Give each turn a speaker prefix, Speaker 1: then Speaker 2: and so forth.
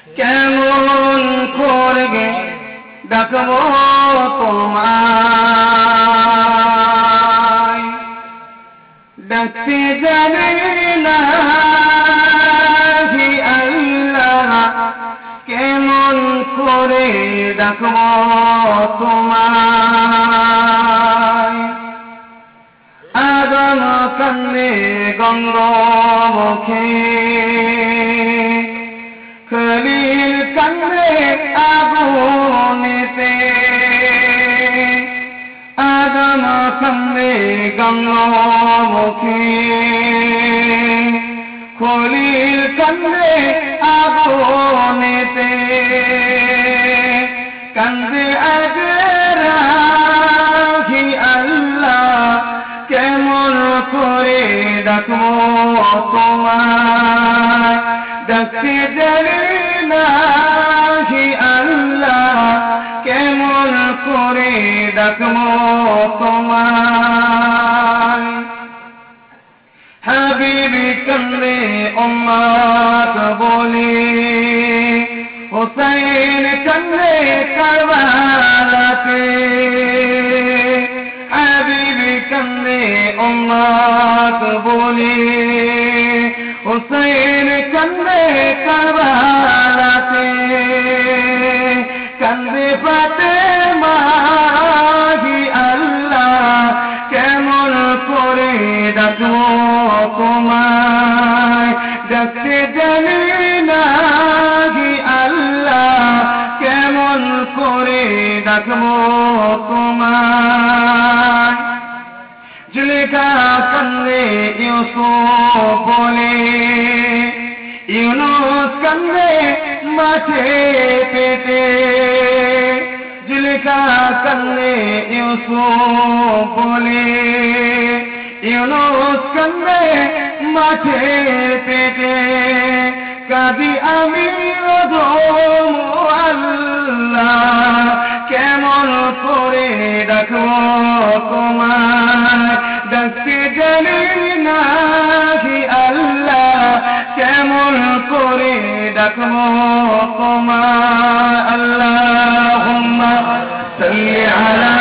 Speaker 1: কেমন করে ডাকবো তোমায়, ডাকতে জানি না হি আল্লাহ, কেমন করে ডাকবো তোমায়। আদম কান্দে গঙ্গমুখে, খলিল কান্দে আগুনেতে, আদম কান্দে গঙ্গমুখে, খলিল কান্দে আগুনেতে, কান্দে আজরা হি আল্লাহ, কেমন করে ডাকবো তোমায়, ডাকতে জানি না হি আল্লাহ, কেমন করে ডাকবো তোমায়। হাবিবি কান্দে উম্মত বলে, হুসাইন কান্দে কারবালাতে, হাবিবি কান্দে উম্মত বলে, হুসাইন কান্দে কারবালাতে, কান্দে ফাতেমা হি আল্লাহ, কেমন করে ডাকবো তোমায়, ডাকতে জানি না হি আল্লাহ, কেমন করে ডাকবো তোমায়। জুলেখা কান্দে ইউসুফ বলে, ইউনুস কান্দে মাঠে পেটে, জুলেখা কান্দে ইউসুফ বলে, ইউনুস কান্দে মাঠে পেটে, কাঁদি আমি অধম আল্লাহ, কেমন করে ডাকবো তোমায়, ডাকতে জানি না হি আল্লাহ, কেমন করে ডাকবো তোমায়। আল্লাহুম্মা সাল্লি আলা